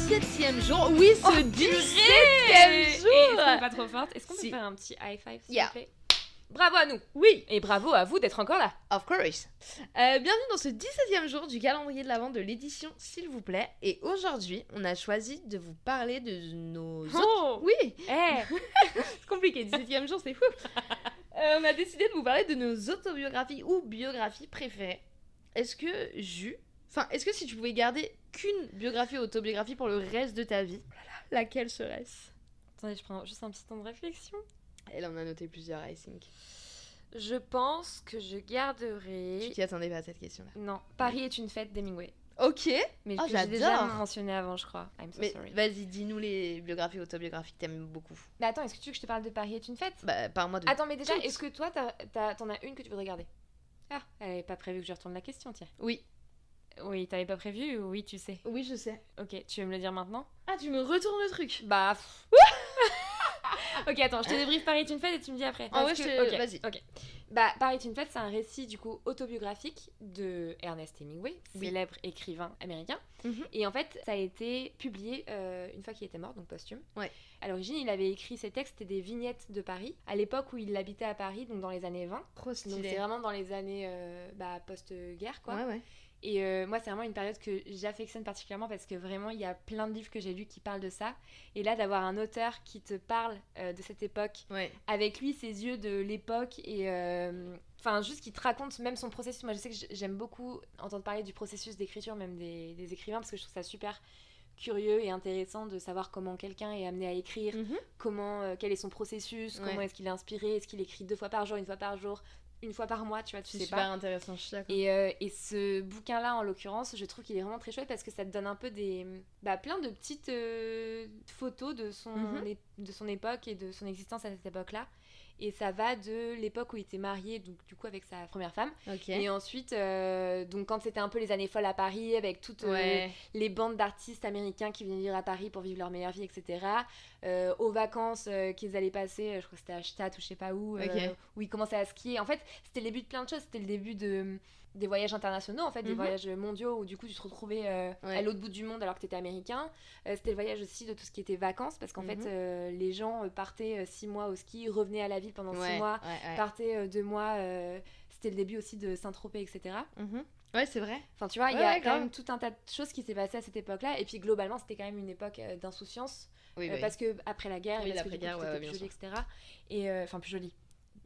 17e jour. Oui, ce 17e jour. Et est-ce qu'on est pas trop forte? Est-ce qu'on peut faire un petit high five, s'il vous plaît? Bravo à nous. Oui. Et bravo à vous d'être encore là. Of course. Bienvenue dans ce 17e jour du calendrier de l'Avent de l'édition S'il vous plaît. Et aujourd'hui, on a choisi de vous parler de nos... Oui. C'est compliqué, 17e jour, c'est fou. On a décidé de vous parler de nos autobiographies ou biographies préférées. Est-ce que est-ce que si tu pouvais garder qu'une biographie ou autobiographie pour le reste de ta vie, laquelle serait-ce? Attendez, je prends juste un petit temps de réflexion. Et là, on a noté plusieurs, I think. Je pense que je garderai... Tu t'y attendais pas à cette question-là? Non, Paris est une fête d'Hemingway. Ok. Mais que j'ai déjà mentionné avant, je crois. I'm so sorry. Vas-y, dis-nous les biographies autobiographies que t'aimes beaucoup. Mais attends, est-ce que tu veux que je te parle de Paris est une fête? Bah, parle-moi de... Attends, mais déjà, est-ce que toi, t'en as une que tu voudrais garder? Ah, elle avait pas prévu que je retourne la question, tiens. Oui. Oui, t'avais pas prévu ou oui, tu sais? Oui, je sais. Ok, tu veux me le dire maintenant? Ah, tu me retournes le truc. Bah... Ok, attends, je te débriefe Paris est une fête et tu me dis après. Ah ouais, vas-y. Ok. Bah, Paris est une fête, c'est un récit du coup autobiographique de Ernest Hemingway, célèbre écrivain américain. Et en fait, ça a été publié une fois qu'il était mort, donc posthume. Ouais. À l'origine, il avait écrit ses textes et des vignettes de Paris, à l'époque où il habitait à Paris, donc dans les années 20. Trop stylé. Donc c'est vraiment dans les années post-guerre, quoi. Ouais. Et moi, c'est vraiment une période que j'affectionne particulièrement parce que vraiment, il y a plein de livres que j'ai lus qui parlent de ça. Et là, d'avoir un auteur qui te parle de cette époque, avec lui, ses yeux de l'époque, et juste qui te raconte même son processus. Moi, je sais que j'aime beaucoup entendre parler du processus d'écriture, même des écrivains, parce que je trouve ça super curieux et intéressant de savoir comment quelqu'un est amené à écrire, quel est son processus, comment est-ce qu'il est inspiré, est-ce qu'il écrit 2 fois par jour, 1 fois par jour, 1 fois par mois, tu vois, tu sais pas. C'est super intéressant, je suis d'accord. Et ce bouquin-là, en l'occurrence, je trouve qu'il est vraiment très chouette parce que ça te donne un peu plein de petites photos de son époque et de son existence à cette époque-là. Et ça va de l'époque où il était marié, donc du coup avec sa première femme. Okay. Et ensuite, donc quand c'était un peu les années folles à Paris, avec toutes les bandes d'artistes américains qui venaient vivre à Paris pour vivre leur meilleure vie, etc. Aux vacances qu'ils allaient passer, je crois que c'était à Stade ou je sais pas où, où ils commençaient à skier. En fait, c'était le début de plein de choses. C'était le début des voyages internationaux, en fait, des voyages mondiaux où du coup tu te retrouvais à l'autre bout du monde alors que t'étais américain. C'était le voyage aussi de tout ce qui était vacances parce qu'en fait les gens partaient 6 mois au ski, revenaient à la ville pendant 6 mois, partaient 2 mois. C'était le début aussi de Saint-Tropez, etc. Ouais, c'est vrai. Enfin, tu vois, il y a quand même tout un tas de choses qui s'est passé à cette époque-là. Et puis globalement, c'était quand même une époque d'insouciance parce que après la guerre, parce que du coup, tout était plus joli, etc. Et enfin plus joli.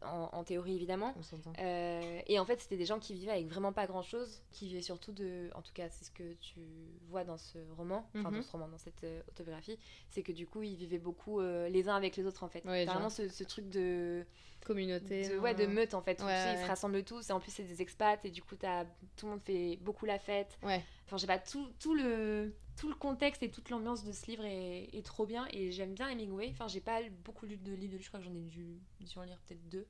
En théorie évidemment. On s'entend. Et en fait c'était des gens qui vivaient avec vraiment pas grand chose, qui vivaient surtout en tout cas c'est ce que tu vois dans ce roman, dans cette autobiographie, c'est que du coup ils vivaient beaucoup les uns avec les autres en fait. Vraiment ce truc de communauté, de meute en fait. Tu sais, ils se rassemblent tous et en plus c'est des expats et du coup tout le monde fait beaucoup la fête. Enfin je sais pas, tout le contexte et toute l'ambiance de ce livre est trop bien et j'aime bien Hemingway. Enfin j'ai pas beaucoup lu de livres de lui, je crois que j'en ai dû en lire peut-être 2.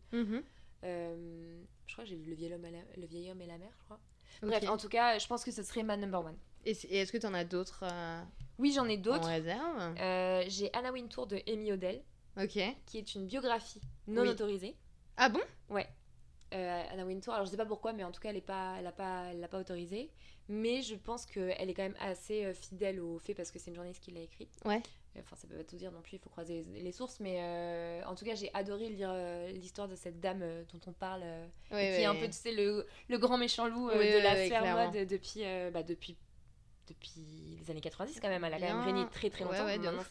Je crois que j'ai lu Le vieil homme et la mer, je crois. Bref, en tout cas je pense que ce serait ma number one. Et est-ce que t'en as d'autres Oui, j'en ai d'autres. En réserve. J'ai Anna Wintour de Amy Odell, qui est une biographie non autorisée. Ah bon? Ouais. Anna Wintour, alors je sais pas pourquoi, mais en tout cas elle l'a pas autorisée, mais je pense qu'elle est quand même assez fidèle aux faits parce que c'est une journaliste qui l'a écrite. Enfin ça peut pas tout dire non plus, il faut croiser les sources, mais en tout cas j'ai adoré lire l'histoire de cette dame dont on parle, qui est un peu, tu sais, le grand méchant loup de la sphère mode depuis les années 90 quand même. Elle a quand même régné très très longtemps. Maintenant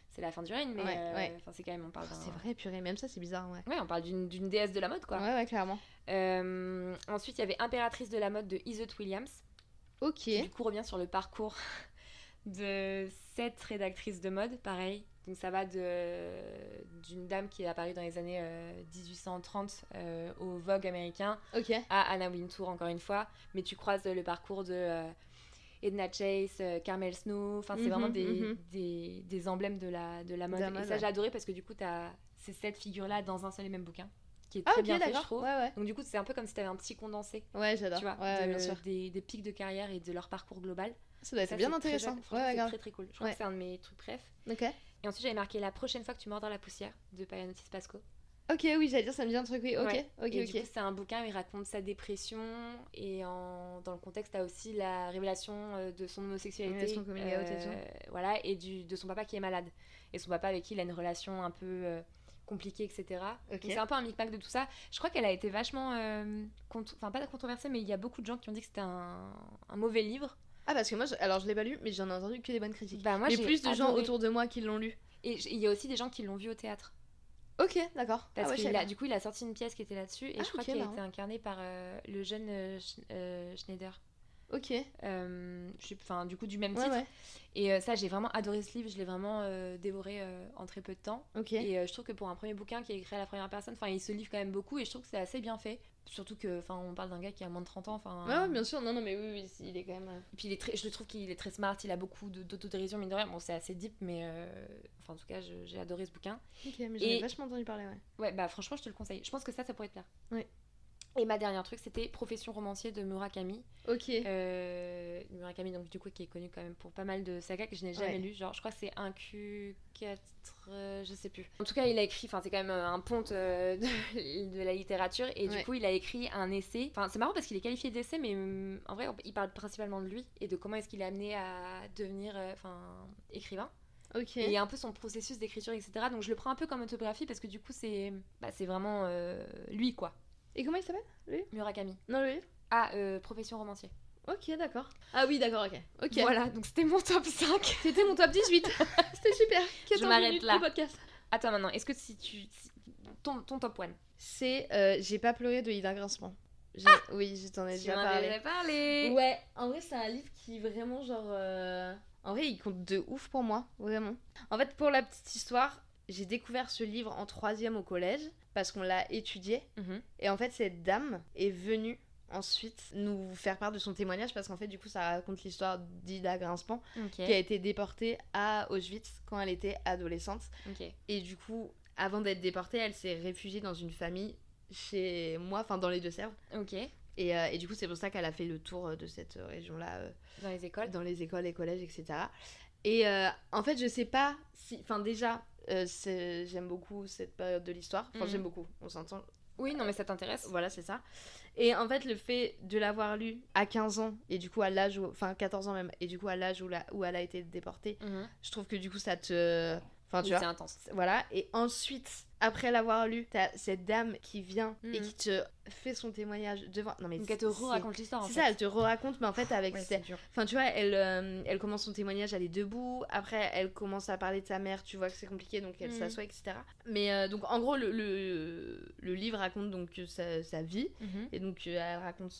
c'est la fin du règne, mais c'est quand même, on parle c'est vrai, purée, même ça c'est bizarre. On parle d'une déesse de la mode, quoi. Ouais, clairement. Ensuite il y avait Impératrice de la mode de Iseult Williams, qui du coup revient sur le parcours de 7 rédactrices de mode, pareil. Donc ça va d'une dame qui est apparue dans les années 1830 au Vogue américain à Anna Wintour, encore une fois, mais tu croises le parcours de Edna Chase, Carmel Snow, enfin c'est vraiment des emblèmes de la mode. Et ça j'ai adoré parce que du coup t'as ces 7 figures-là dans un seul et même bouquin, qui est très bien fait, je trouve. Donc du coup c'est un peu comme si t'avais un petit condensé. J'adore. Tu vois, bien sûr. des pics de carrière et de leur parcours global. Ça doit être bien intéressant. C'est très très cool. Je crois que c'est un de mes trucs préf. Et ensuite j'avais marqué La prochaine fois que tu mordras la poussière de Payanotis Pasco. Ok, oui, j'allais dire, ça me dit un truc, oui, ok, ouais. ok. Du coup, c'est un bouquin où il raconte sa dépression, et dans le contexte, t'as aussi la révélation de son homosexualité. Son coming out et tout. Voilà, et de son papa qui est malade. Et son papa avec qui il a une relation un peu compliquée, etc. Okay. Donc c'est un peu un micmac de tout ça. Je crois qu'elle a été vachement, enfin pas controversée, mais il y a beaucoup de gens qui ont dit que c'était un mauvais livre. Ah, parce que moi, alors je l'ai pas lu, mais j'en ai entendu que des bonnes critiques. Moi, mais plus de gens autour de moi qui l'ont lu. Et il y a aussi des gens qui l'ont vu au théâtre. Ok, d'accord. Parce que du coup, il a sorti une pièce qui était là-dessus, et je crois qu'il a été incarné par le jeune Schneider. Ok. Du coup, du même titre. Ouais. Et ça, j'ai vraiment adoré ce livre, je l'ai vraiment dévoré en très peu de temps. Ok. Et je trouve que pour un premier bouquin qui est écrit à la première personne, il se livre quand même beaucoup, et je trouve que c'est assez bien fait. Surtout que, on parle d'un gars qui a moins de 30 ans. Ouais, bien sûr, non, mais oui, il est quand même... Et puis je trouve qu'il est très smart, il a beaucoup d'autodérision, mine de rien. Bon, c'est assez deep, mais en tout cas, j'ai adoré ce bouquin. Ok, mais j'en ai vachement entendu parler, ouais. Ouais, bah franchement, je te le conseille. Je pense que ça pourrait te plaire. Ouais. Et ma dernière truc, c'était Profession romancier de Murakami. Ok. Murakami, donc du coup, qui est connu quand même pour pas mal de sagas que je n'ai jamais lu. Genre, je crois que c'est un Q4, je sais plus. En tout cas, il a écrit, c'est quand même un ponte de la littérature. Et du coup, il a écrit un essai. Enfin, c'est marrant parce qu'il est qualifié d'essai, mais en vrai, il parle principalement de lui et de comment est-ce qu'il est amené à devenir écrivain. Ok. Et un peu son processus d'écriture, etc. Donc, je le prends un peu comme autobiographie parce que du coup, c'est vraiment lui, quoi. Et comment il s'appelle, lui ? Murakami. Non, le livre ? Ah, Profession romancier. Ok, d'accord. Ah oui, d'accord, ok. Voilà, donc c'était mon top 5. C'était mon top 18. C'était super. 14 je m'arrête là. De podcast. Attends, maintenant, est-ce que ton top 1 c'est J'ai pas pleuré de Ida Grinspan. Oui, je t'en ai déjà parlé. Ouais, en vrai, c'est un livre qui vraiment, genre... En vrai, il compte de ouf pour moi, vraiment. En fait, pour la petite histoire, j'ai découvert ce livre en 3e au collège, parce qu'on l'a étudié. Et en fait, cette dame est venue ensuite nous faire part de son témoignage, parce qu'en fait, du coup, ça raconte l'histoire d'Ida Grinspan, qui a été déportée à Auschwitz quand elle était adolescente. Et du coup, avant d'être déportée, elle s'est réfugiée dans une famille chez moi, dans les Deux-Sèvres. Et du coup, c'est pour ça qu'elle a fait le tour de cette région-là. Dans les écoles. Dans les écoles, les collèges, etc. Et en fait, je sais pas si... déjà, j'aime beaucoup cette période de l'histoire. J'aime beaucoup, on s'entend. Oui, non, mais ça t'intéresse. Voilà, c'est ça. Et en fait, le fait de l'avoir lu à 15 ans, et du coup à l'âge où... 14 ans même, et du coup à l'âge où elle a été déportée, je trouve que du coup, ça te... tu vois, c'est intense. Voilà, et ensuite, après l'avoir lu, t'as cette dame qui vient et qui te fait son témoignage devant... Non, mais donc elle te raconte l'histoire, en fait. C'est ça, elle te raconte, mais en fait, avec... c'est dur. Tu vois, elle commence son témoignage, elle est debout, après, elle commence à parler de sa mère, tu vois que c'est compliqué, donc elle s'assoit, etc. Mais donc, en gros, le livre raconte donc sa vie, et donc elle raconte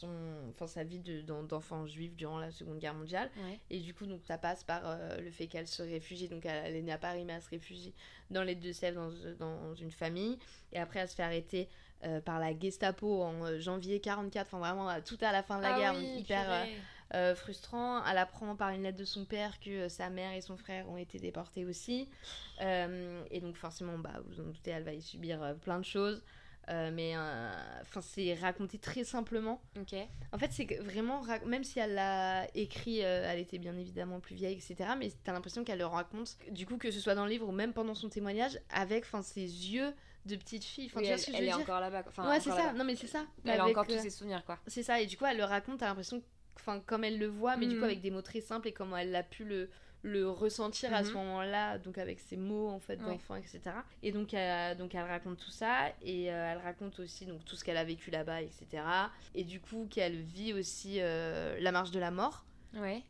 sa vie d'enfant juif durant la Seconde Guerre mondiale, et du coup, donc, ça passe par le fait qu'elle se réfugie, donc elle est née à Paris, mais elle se réfugie dans les Deux-Sèvres, dans une famille, et après, elle se fait arrêter par la Gestapo en janvier 44, vraiment tout à la fin de la guerre, hyper frustrant. Elle apprend par une lettre de son père que sa mère et son frère ont été déportés aussi, et donc forcément, vous en doutez, elle va y subir plein de choses, mais c'est raconté très simplement. En fait, c'est que vraiment, même si elle l'a écrit, elle était bien évidemment plus vieille, etc., mais t'as l'impression qu'elle le raconte, du coup, que ce soit dans le livre ou même pendant son témoignage, avec ses yeux de petite fille. Oui, elle est encore là-bas. Ouais, c'est ça. Là-bas. Non, mais c'est ça. Elle a encore tous ses souvenirs, quoi. C'est ça. Et du coup, elle le raconte, t'as l'impression, comme elle le voit, mais du coup, avec des mots très simples et comment elle a pu le ressentir à ce moment-là, donc avec ses mots, en fait, d'enfant, etc. Et donc, elle raconte tout ça, et elle raconte aussi donc, tout ce qu'elle a vécu là-bas, etc. Et du coup, qu'elle vit aussi la marche de la mort. Ouais.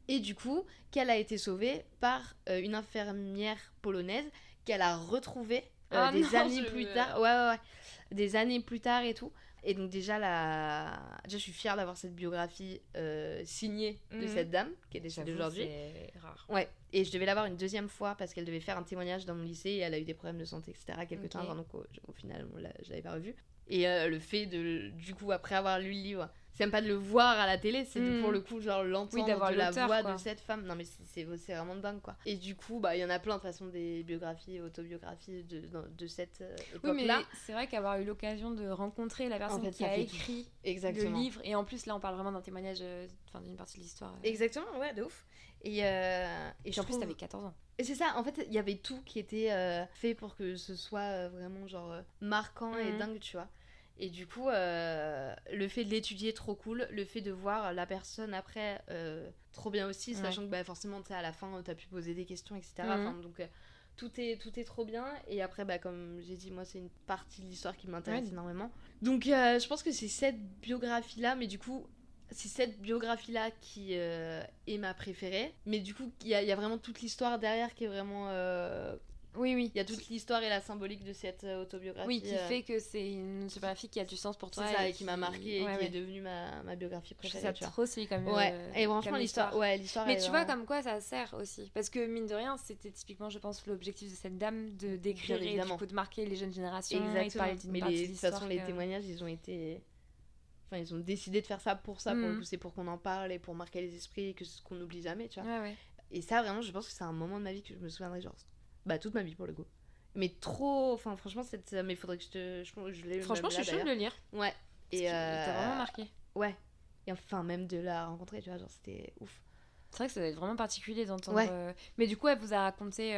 Et du coup, qu'elle a été sauvée par une infirmière polonaise qu'elle a retrouvée des années plus tard. Ouais. Des années plus tard et tout. Et donc déjà, je suis fière d'avoir cette biographie signée de cette dame, qui est décédée aujourd'hui. C'est rare. Ouais, et je devais l'avoir une deuxième fois parce qu'elle devait faire un témoignage dans mon lycée et elle a eu des problèmes de santé, etc. quelques temps avant, donc au final, je l'avais pas revue. Et le fait du coup, après avoir lu le livre, c'est même pas de le voir à la télé, c'est pour le coup genre l'entendre de la voix de cette femme. Non mais c'est vraiment dingue, quoi. Et du coup, il y en a plein de toute façon, des biographies, autobiographies de cette époque-là. Oui, mais c'est vrai qu'avoir eu l'occasion de rencontrer la personne qui a écrit le livre. Et en plus, là, on parle vraiment d'un témoignage, d'une partie de l'histoire. Exactement, ouais, de ouf. Et en plus, t'avais 14 ans. Et c'est ça, en fait, il y avait tout qui était fait pour que ce soit vraiment, genre, marquant et dingue, tu vois. Et du coup, le fait de l'étudier, trop cool. Le fait de voir la personne après, trop bien aussi, sachant que forcément, tu sais, à la fin, t'as pu poser des questions, etc. Donc, tout est trop bien. Et après, comme j'ai dit, moi, c'est une partie de l'histoire qui m'intéresse énormément. Donc, je pense que c'est cette biographie-là, mais du coup... C'est cette biographie-là qui est ma préférée. Mais du coup, il y a vraiment toute l'histoire derrière qui est vraiment... Oui. Il y a toute l'histoire et la symbolique de cette autobiographie. Oui, qui fait que c'est une biographie qui a du sens pour toi. C'est ça, et qui m'a marquée et qui est devenue ma biographie préférée. C'est trop stylé comme et franchement, l'histoire... Mais tu vois comme quoi ça sert aussi. Parce que mine de rien, c'était typiquement, je pense, l'objectif de cette dame de d'écrire et du coup de marquer les jeunes générations. Exactement. Et de parler de toute façon, les témoignages, ils ont été... Enfin, ils ont décidé de faire ça. Pour le coup, c'est pour qu'on en parle et pour marquer les esprits et qu'on n'oublie jamais, tu vois. Et ça, vraiment, je pense que c'est un moment de ma vie que je me souviendrai, genre, toute ma vie pour le coup. Mais trop, enfin, franchement, mais il faudrait que je l'ai. Franchement, je suis chaude de le lire. Ouais. Et t'as vraiment marqué. Ouais. Et enfin, même de la rencontrer, tu vois, genre, c'était ouf. C'est vrai que ça doit être vraiment particulier d'entendre. Mais du coup, elle vous a raconté.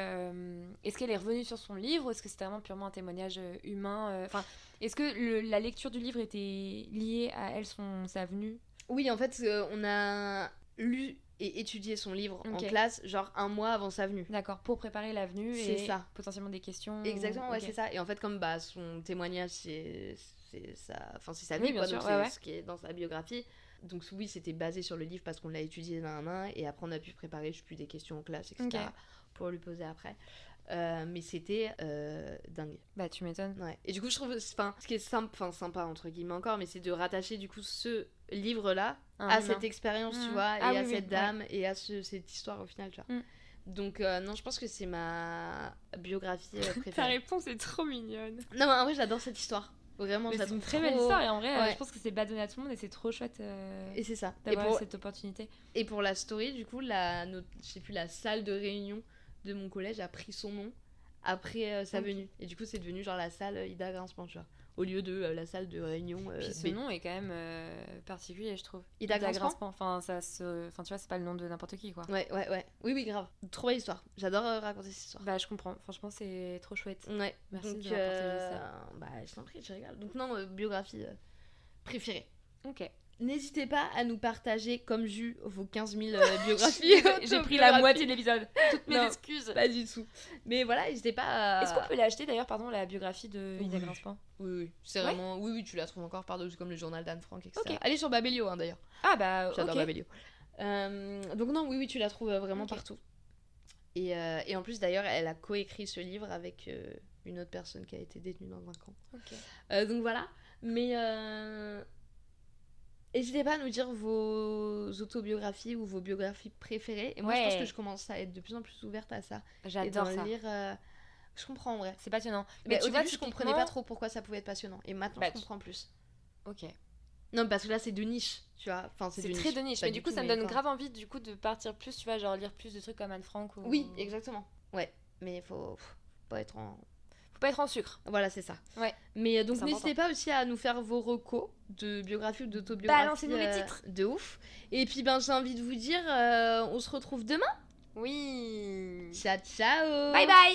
Est-ce qu'elle est revenue sur son livre ou est-ce que c'était vraiment purement un témoignage humain Enfin, est-ce que la lecture du livre était liée à elle, sa venue ? Oui, en fait, on a lu et étudié son livre en classe, genre un mois avant sa venue. D'accord, pour préparer la venue et potentiellement des questions. Exactement, ouais, c'est ça. Et en fait, comme son témoignage, c'est sa vie, quoi, sûr, donc c'est ce qui est dans sa biographie. Donc oui, c'était basé sur le livre parce qu'on l'a étudié et après on a pu préparer, des questions en classe, etc. pour lui poser après. Mais c'était dingue. Bah tu m'étonnes. Ouais. Et du coup je trouve, ce qui est sympa entre guillemets encore, mais c'est de rattacher du coup ce livre-là à cette expérience, tu vois, et à cette dame et à cette histoire au final, tu vois. Donc non, je pense que c'est ma biographie préférée. Ta réponse est trop mignonne. Non, mais en vrai j'adore cette histoire. Vraiment, c'est une très belle histoire et en vrai, je pense que c'est pas donné à tout le monde et c'est trop chouette et c'est ça. D'avoir cette opportunité. Et pour la story, du coup, la salle de réunion de mon collège a pris son nom après sa venue. Et du coup, c'est devenu genre la salle Ida Grinspan, tu vois, au lieu de la salle de réunion. Puis ce nom est quand même particulier, je trouve. Ida Grinspan. Enfin, tu vois, c'est pas le nom de n'importe qui, quoi. Ouais. Oui, grave. Trop belle histoire. J'adore raconter cette histoire. Bah, je comprends. Franchement, c'est trop chouette. Ouais. Merci de m'avoir partagé ça. Bah, je t'en prie, je rigole. Donc non, biographie préférée. Ok. N'hésitez pas à nous partager, comme Jus, vos 15 000 biographies. J'ai pris la moitié de l'épisode. Toutes mes excuses. Pas du tout. Mais voilà, n'hésitez pas à... Est-ce qu'on peut l'acheter d'ailleurs, la biographie de Ida Grinspan ? Oui. C'est vraiment... Oui, tu la trouves encore par-dessus, comme le journal d'Anne Frank, etc. Okay. Elle est sur Babelio, d'ailleurs. Ah bah, j'adore Babelio. Donc non, oui, tu la trouves vraiment partout. Et en plus, d'ailleurs, elle a coécrit ce livre avec une autre personne qui a été détenue dans un camp. Donc voilà. Mais... N'hésitez pas à nous dire vos autobiographies ou vos biographies préférées. Et moi, je pense que je commence à être de plus en plus ouverte à ça. J'adore ça. Lire, je comprends en vrai. C'est passionnant. Mais au début, je comprenais pas trop pourquoi ça pouvait être passionnant. Et maintenant, je comprends plus. Ok. Non, parce que là, c'est de niche, tu vois. Enfin, c'est très de niche. Mais du coup, ça me donne grave envie du coup de partir plus, tu vois, genre lire plus de trucs comme Anne Frank. Oui, exactement. Ouais. Mais faut pas être en... Faut pas être en sucre. Voilà, c'est ça. Ouais. Mais donc n'hésitez pas aussi à nous faire vos recos de biographie ou d'autobiographie. Balancez-nous les titres. De ouf. Et puis j'ai envie de vous dire, on se retrouve demain. Oui. Ciao. Bye bye.